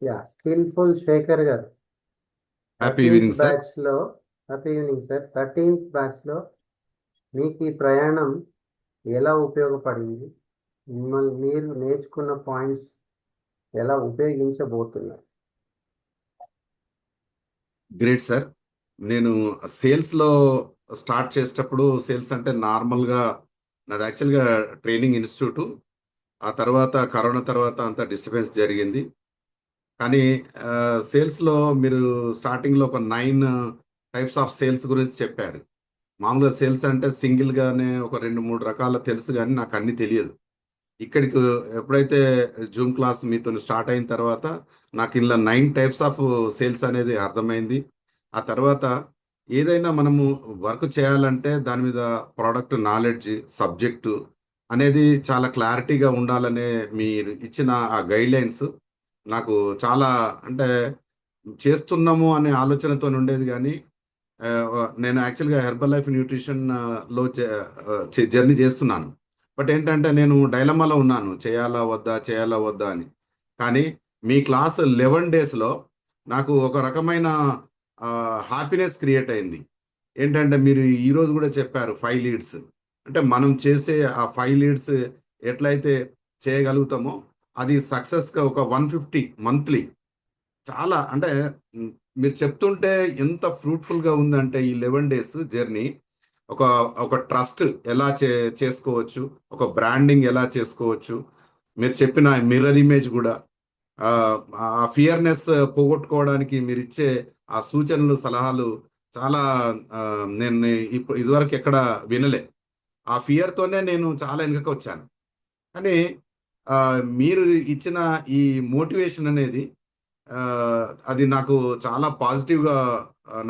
Yeah skillful Shekhar garu happy 13th evening sir. Batch లో happy evening sir. 13th batch లో మీకు ఈ ప్రయాణం ఎలా ఉపయోగపడింది? మిమ్మల్ని మీరు నేర్చుకున్న పాయింట్స్ ఎలా ఉపయోగించబోతున్నారు? Great sir. నేను సేల్స్లో స్టార్ట్ చేసేటప్పుడు సేల్స్ అంటే నార్మల్గా నాది యాక్చువల్గా ట్రైనింగ్ ఇన్స్టిట్యూట్. ఆ తర్వాత కరోనా తర్వాత అంత డిస్టర్బెన్స్ జరిగింది. కానీ సేల్స్లో మీరు స్టార్టింగ్లో ఒక 9 టైప్స్ ఆఫ్ సేల్స్ గురించి చెప్పారు. మామూలుగా సేల్స్ అంటే సింగిల్గానే ఒక 2-3 రకాల తెలుసు, కానీ నాకు అన్ని తెలియదు. ఇక్కడికి ఎప్పుడైతే జూమ్ క్లాస్ మీతో స్టార్ట్ అయిన తర్వాత నాకు ఇలా 9 టైప్స్ ఆఫ్ సేల్స్ అనేది అర్థమైంది. ఆ తర్వాత ఏదైనా మనము వర్క్ చేయాలంటే దాని మీద ప్రోడక్ట్ నాలెడ్జ్, సబ్జెక్టు అనేది చాలా క్లారిటీగా ఉండాలనే మీరు ఇచ్చిన ఆ గైడ్లైన్స్ నాకు చాలా, అంటే చేస్తున్నాము అనే ఆలోచనతో ఉండేది. కానీ నేను యాక్చువల్గా హెర్బల్ లైఫ్ న్యూట్రిషన్ లో జర్నీ చేస్తున్నాను. బట్ ఏంటంటే నేను డైలమాలో ఉన్నాను, చేయాలా వద్దా చేయాలా వద్దా అని. కానీ మీ క్లాస్ 11 డేస్లో నాకు ఒక రకమైన హ్యాపీనెస్ క్రియేట్ అయింది. ఏంటంటే మీరు ఈరోజు కూడా చెప్పారు 5 లీడ్స్. అంటే మనం చేసే ఆ 5 లీడ్స్ ఎట్లయితే చేయగలుగుతామో అది సక్సెస్గా ఒక 150 మంత్లీ. చాలా అంటే మ్, మీరు చెప్తుంటే ఎంత ఫ్రూట్ఫుల్గా ఉందంటే ఈ 11 డేస్ జర్నీ. ఒక ఒక ట్రస్ట్ ఎలా చేసుకోవచ్చు, ఒక బ్రాండింగ్ ఎలా చేసుకోవచ్చు, మీరు చెప్పిన మిర్రర్ ఇమేజ్ కూడా, ఆ ఆ ఫియర్నెస్ పోగొట్టుకోవడానికి మీరు ఇచ్చే ఆ సూచనలు సలహాలు చాలా, ఆ, నేను ఇప్పుడు ఇదివరకు ఎక్కడ వినలే. ఆ ఫియర్తోనే నేను చాలా వెనుకకు వచ్చాను. కానీ ఆ, మీరు ఇచ్చిన ఈ మోటివేషన్ అనేది, ఆ, అది నాకు చాలా పాజిటివ్గా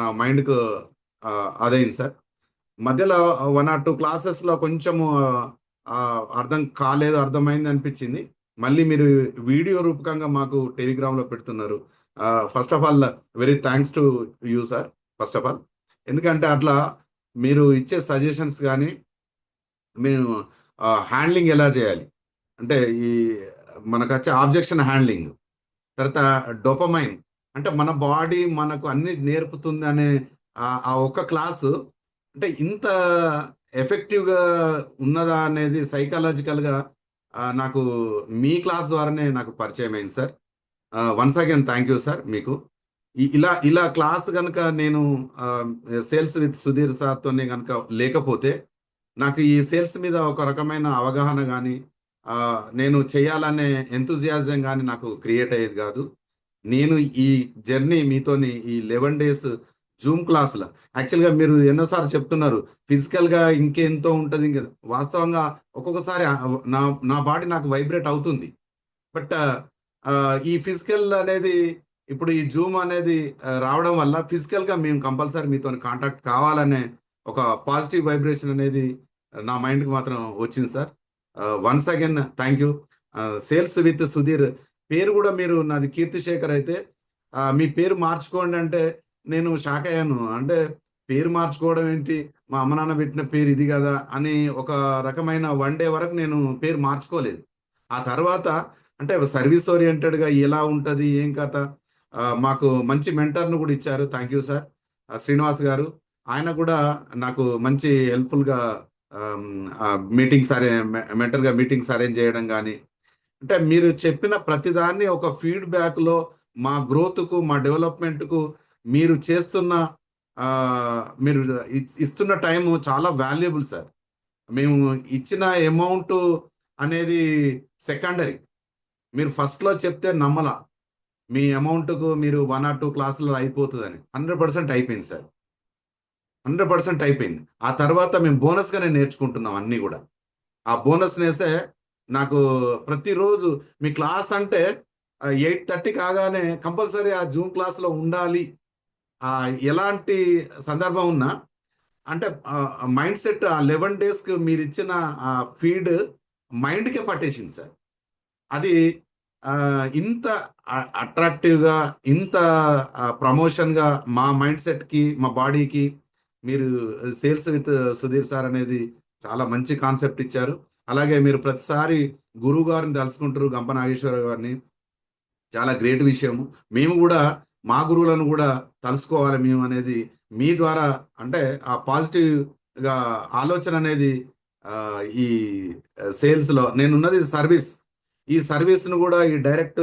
నా మైండ్కు అదైంది సార్. మధ్యలో 1 or 2 క్లాసెస్లో కొంచెము ఆ, అర్థం కాలేదు, అర్థమైంది అనిపించింది. మళ్ళీ మీరు వీడియో రూపకంగా మాకు టెలిగ్రామ్లో పెడుతున్నారు. First of all very thanks to you sir. First of all ఎందుకంటే అట్లా మీరు ఇచ్చే సజెషన్స్ కానీ, మేము హ్యాండ్లింగ్ ఎలా చేయాలి అంటే ఈ మనకు వచ్చే ఆబ్జెక్షన్ హ్యాండ్లింగ్, తర్వాత డోపమైన్, అంటే మన బాడీ మనకు అన్ని నేర్పుతుంది అనే ఆ ఒక్క క్లాసు అంటే ఇంత ఎఫెక్టివ్గా ఉన్నదా అనేది సైకాలజికల్గా నాకు మీ క్లాస్ ద్వారానే నాకు పరిచయం అయింది sir. Once again thank you sir మీకు. ఇలా ఇలా క్లాస్ కనుక నేను సేల్స్ విత్ సుధీర్ సార్తోనే కనుక లేకపోతే నాకు ఈ సేల్స్ మీద ఒక రకమైన అవగాహన కానీ, నేను చేయాలనే ఎంతూజియాజం కానీ నాకు క్రియేట్ అయ్యేది కాదు. నేను ఈ జర్నీ మీతోని ఈ 11 డేస్ జూమ్ క్లాసుల, యాక్చువల్గా మీరు ఎన్నోసార్లు చెప్తున్నారు ఫిజికల్గా ఇంకెంతో ఉంటుంది. ఇంకా వాస్తవంగా ఒక్కొక్కసారి నా నా బాడీ నాకు వైబ్రేట్ అవుతుంది. బట్ ఈ ఫిజికల్ అనేది ఇప్పుడు ఈ జూమ్ అనేది రావడం వల్ల ఫిజికల్గా మేము కంపల్సరీ మీతో కాంటాక్ట్ కావాలనే ఒక పాజిటివ్ వైబ్రేషన్ అనేది నా మైండ్కి మాత్రం వచ్చింది sir. Once again thank you. Sales with Sudheer పేరు కూడా మీరు నాది కీర్తిశేఖర్ అయితే మీ పేరు మార్చుకోండి అంటే నేను షాక్ అయ్యాను. అంటే పేరు మార్చుకోవడం ఏంటి, మా అమ్మ నాన్న పెట్టిన పేరు ఇది కదా అని ఒక రకమైన 1 డే వరకు నేను పేరు మార్చుకోలేదు. ఆ తర్వాత అంటే సర్వీస్ ఓరియంటెడ్గా ఎలా ఉంటుంది ఏం కథ, మాకు మంచి మెంటర్ను కూడా ఇచ్చారు. Thank you sir. శ్రీనివాస్ గారు, ఆయన కూడా నాకు మంచి హెల్ప్ఫుల్గా మీటింగ్స్ మెంటర్గా మీటింగ్స్ అరేంజ్ చేయడం కానీ, అంటే మీరు చెప్పిన ప్రతిదాన్ని ఒక ఫీడ్బ్యాక్లో మా గ్రోత్కు మా డెవలప్మెంట్కు మీరు చేస్తున్న, ఆ, మీరు ఇస్తున్న టైం చాలా వాల్యుబుల్ సార్. మేము ఇచ్చిన అమౌంట్ అనేది సెకండరీ. మీరు ఫస్ట్లో చెప్తే నమ్మలా మీ అమౌంట్కు మీరు 1 or 2 క్లాసులు అయిపోతుందని. 100% అయిపోయింది సార్. 100% అయిపోయింది. ఆ తర్వాత మేము బోనస్గానే నేర్చుకుంటున్నాం అన్నీ కూడా. ఆ బోనస్నేసే నాకు ప్రతిరోజు మీ క్లాస్ అంటే 8:30 కాగానే కంపల్సరీ ఆ జూమ్ క్లాస్లో ఉండాలి. ఎలాంటి సందర్భం ఉన్నా అంటే మైండ్ సెట్ ఆ 11 డేస్కి మీరు ఇచ్చిన ఆ ఫీడ్ మైండ్కే పట్టేసింది సార్. అది ఇంత అట్రాక్టివ్గా, ఇంత ప్రమోషన్గా మా మైండ్ సెట్కి మా బాడీకి మీరు సేల్స్ విత్ సుధీర్ సార్ అనేది చాలా మంచి కాన్సెప్ట్ ఇచ్చారు. అలాగే మీరు ప్రతిసారి గురువు గారిని తలుచుకుంటారు, గంప నాగేశ్వర గారిని. చాలా గ్రేట్ విషయం. మేము కూడా మా గురువులను కూడా తలుసుకోవాలి మేము అనేది మీ ద్వారా, అంటే ఆ పాజిటివ్ గా ఆలోచన అనేది ఈ సేల్స్ లో నేనున్నది సర్వీస్. ఈ సర్వీస్ ను కూడా ఈ డైరెక్ట్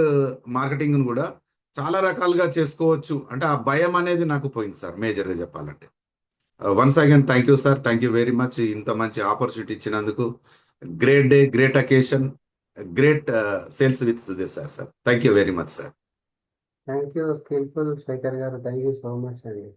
మార్కెటింగ్ ను కూడా చాలా రకాలుగా చేసుకోవచ్చు. అంటే ఆ భయం అనేది నాకు పోయింది సార్, మేజర్ గా చెప్పాలంటే. Once again thank you sir, thank you very much. ఇంత మంచి ఆపర్చునిటీ ఇచ్చినందుకు. Great day, great occasion, great sales with Sudheer sir. Thank you very much sir. Thank you skilful Shekhar garu, thank you so much అండి.